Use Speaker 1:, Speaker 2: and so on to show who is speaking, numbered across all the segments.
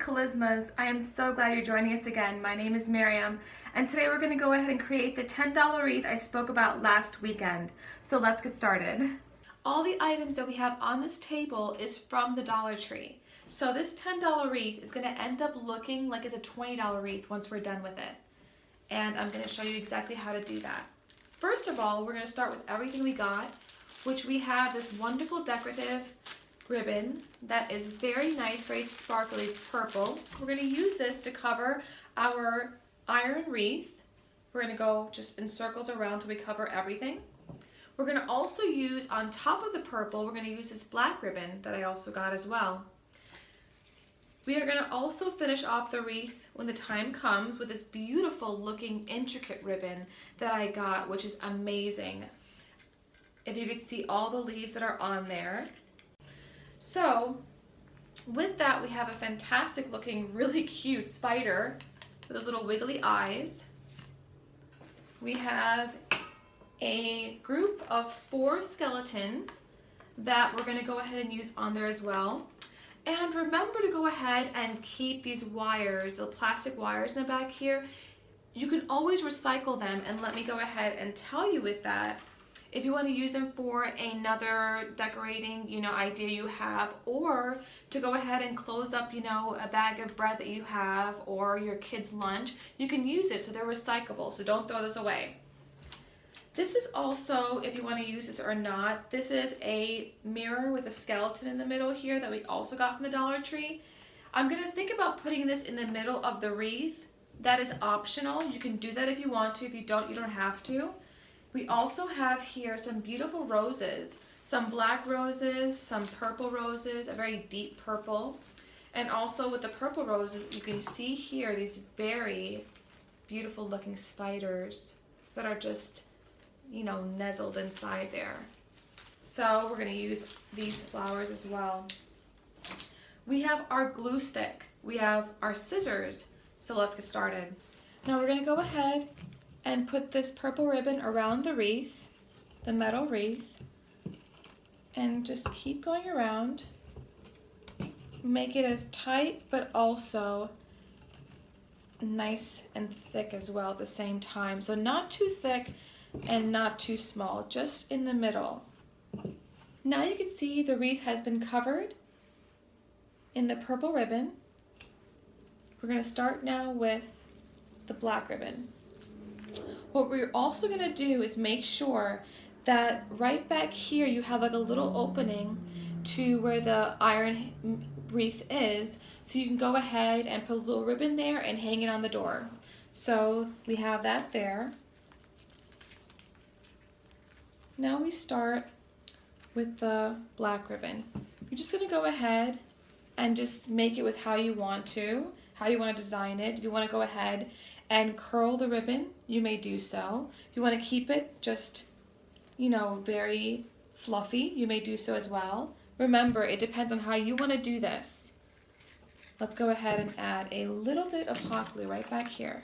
Speaker 1: Charismas. I am so glad you're joining us again. My name is Miriam, and today we're going to go ahead and create the $10 wreath I spoke about last weekend. So let's get started. All the items that we have on this table is from the Dollar Tree. So this $10 wreath is going to end up looking like it's a $20 wreath once we're done with it. And I'm going to show you exactly how to do that. First of all, we're going to start with everything we got, which we have this wonderful decorative ribbon that is very nice, very sparkly. It's purple. We're going to use this to cover our iron wreath. We're going to go just in circles around till we cover everything. We're going to also use, on top of the purple, we're going to use this black ribbon that I also got as well. We are going to also finish off the wreath when the time comes with this beautiful looking intricate ribbon that I got, which is amazing. If you could see all the leaves that are on there. So with that, we have a fantastic looking, really cute spider with those little wiggly eyes. We have a group of 4 skeletons that we're going to go ahead and use on there as well. And remember to go ahead and keep these wires, the plastic wires in the back here. You can always recycle them, and let me go ahead and tell you with that. If you want to use them for another decorating, idea you have, or to go ahead and close up, a bag of bread that you have or your kid's lunch, you can use it so they're recyclable. So don't throw this away. This is also, if you want to use this or not, this is a mirror with a skeleton in the middle here that we also got from the Dollar Tree. I'm going to think about putting this in the middle of the wreath. That is optional. You can do that if you want to. If you don't, you don't have to. We also have here some beautiful roses, some black roses, some purple roses, a very deep purple. And also with the purple roses, you can see here these very beautiful looking spiders that are just, nestled inside there. So we're going to use these flowers as well. We have our glue stick. We have our scissors. So let's get started. Now we're going to go ahead and put this purple ribbon around the wreath, the metal wreath, and just keep going around. Make it as tight but also nice and thick as well at the same time. So not too thick and not too small, just in the middle. Now you can see the wreath has been covered in the purple ribbon. We're going to start now with the black ribbon. What we're also going to do is make sure that right back here you have like a little opening to where the iron wreath is, so you can go ahead and put a little ribbon there and hang it on the door. So we have that there. Now we start with the black ribbon. You're just going to go ahead and just make it with how you want to design it. If you want to go ahead and curl the ribbon, you may do so. If you want to keep it just, very fluffy, you may do so as well. Remember, it depends on how you want to do this. Let's go ahead and add a little bit of hot glue right back here.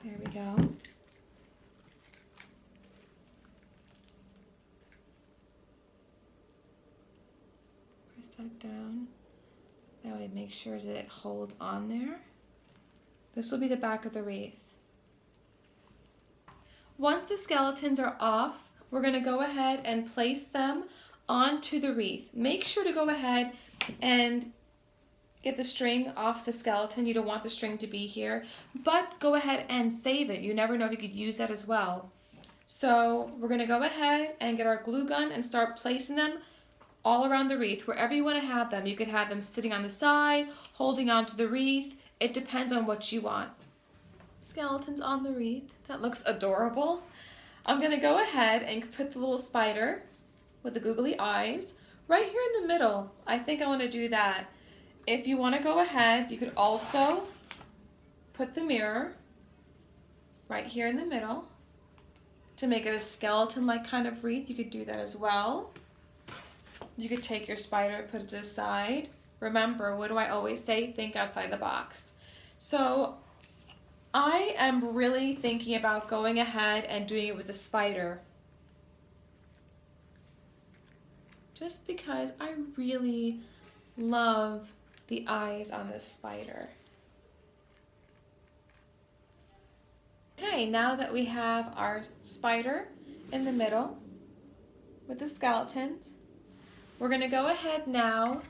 Speaker 1: There we go. Press that down. That way make sure that it holds on there. This will be the back of the wreath. Once the skeletons are off, we're going to go ahead and place them onto the wreath. Make sure to go ahead and get the string off the skeleton. You don't want the string to be here, but go ahead and save it. You never know if you could use that as well. So we're going to go ahead and get our glue gun and start placing them all around the wreath, wherever you want to have them. You could have them sitting on the side, holding onto the wreath. It depends on what you want. Skeletons on the wreath. That looks adorable. I'm going to go ahead and put the little spider with the googly eyes right here in the middle. I think I want to do that. If you want to go ahead, you could also put the mirror right here in the middle to make it a skeleton-like kind of wreath. You could do that as well. You could take your spider, put it to the side. Remember, what do I always say? Think outside the box. So I am really thinking about going ahead and doing it with a spider. Just because I really love the eyes on this spider. Okay, now that we have our spider in the middle with the skeletons, we're going to go ahead now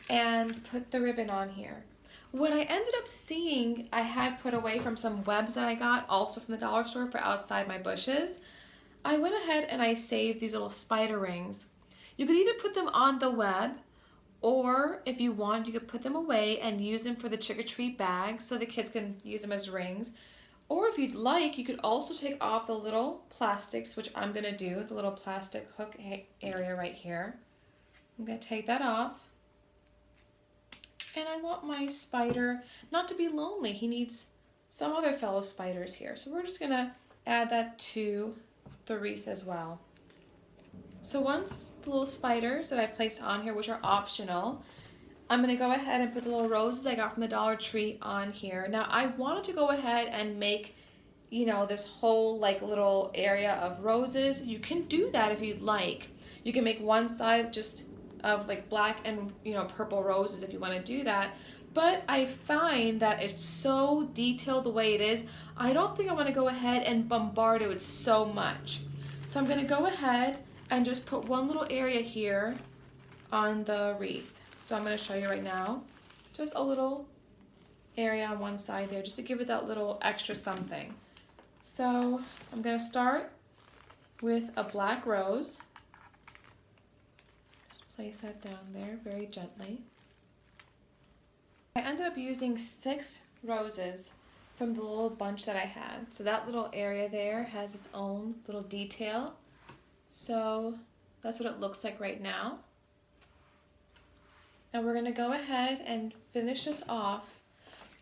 Speaker 1: and put the ribbon on here. What I ended up seeing, I had put away from some webs that I got also from the dollar store for outside my bushes. I went ahead and I saved these little spider rings. You could either put them on the web, or if you want, you could put them away and use them for the trick-or-treat bag so the kids can use them as rings. Or if you'd like, you could also take off the little plastics, which I'm gonna do, the little plastic hook area right here. I'm gonna take that off. And I want my spider not to be lonely. He needs some other fellow spiders here. So we're just gonna add that to the wreath as well. So once the little spiders that I placed on here, which are optional, I'm gonna go ahead and put the little roses I got from the Dollar Tree on here. Now I wanted to go ahead and make, you know, this whole like little area of roses. You can do that if you'd like. You can make one side just of like black and, you know, purple roses if you want to do that. But I find that it's so detailed the way it is, I don't think I want to go ahead and bombard it with so much. So I'm going to go ahead and just put one little area here on the wreath. So I'm going to show you right now, just a little area on one side there, just to give it that little extra something. So I'm going to start with a black rose. Place that down there very gently. I ended up using 6 roses from the little bunch that I had. So that little area there has its own little detail. So that's what it looks like right now. And we're going to go ahead and finish this off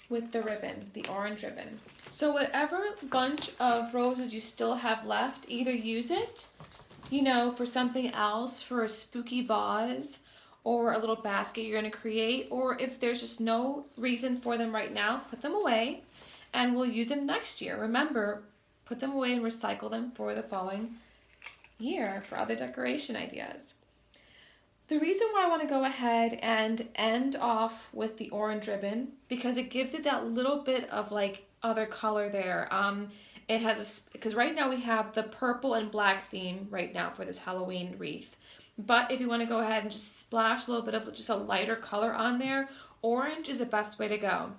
Speaker 1: with the ribbon, the orange ribbon. So whatever bunch of roses you still have left, either use it, you know, for something else, for a spooky vase or a little basket you're going to create, or if there's just no reason for them right now, put them away and we'll use them next year. Remember, put them away and recycle them for the following year for other decoration ideas. The reason why I want to go ahead and end off with the orange ribbon, because it gives it that little bit of like other color there. It has because right now we have the purple and black theme right now for this Halloween wreath. But if you want to go ahead and just splash a little bit of just a lighter color on there, orange is the best way to go.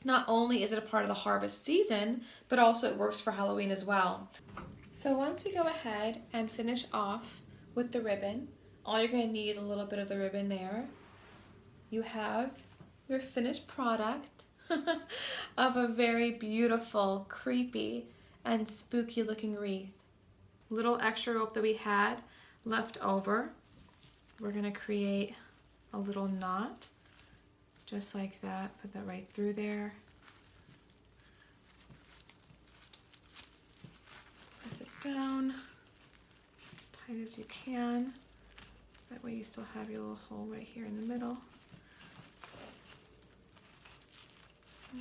Speaker 1: Not only is it a part of the harvest season, but also it works for Halloween as well. So once we go ahead and finish off with the ribbon, all you're going to need is a little bit of the ribbon there. You have your finished product of a very beautiful, creepy, and spooky looking wreath. Little extra rope that we had left over. We're going to create a little knot just like that. Put that right through there. Press it down as tight as you can. That way you still have your little hole right here in the middle.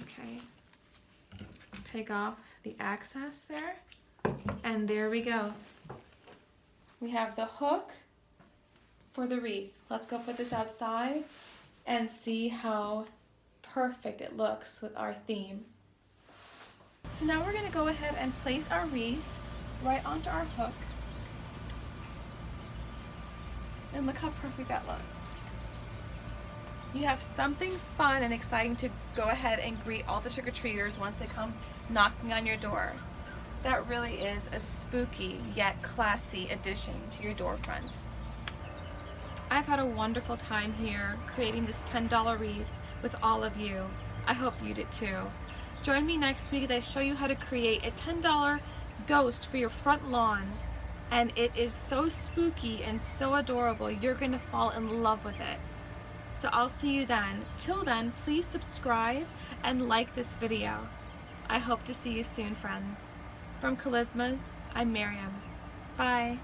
Speaker 1: Okay. Take off the access there, and there we go. We have the hook for the wreath. Let's go put this outside and see how perfect it looks with our theme. So now we're going to go ahead and place our wreath right onto our hook. And look how perfect that looks. You have something fun and exciting to go ahead and greet all the trick-or-treaters once they come knocking on your door. That really is a spooky yet classy addition to your door front. I've had a wonderful time here creating this $10 wreath with all of you. I hope you did too. Join me next week as I show you how to create a $10 ghost for your front lawn. And it is so spooky and so adorable, you're gonna fall in love with it. So I'll see you then. Till then, please subscribe and like this video. I hope to see you soon, friends. From Charismas, I'm Miriam. Bye.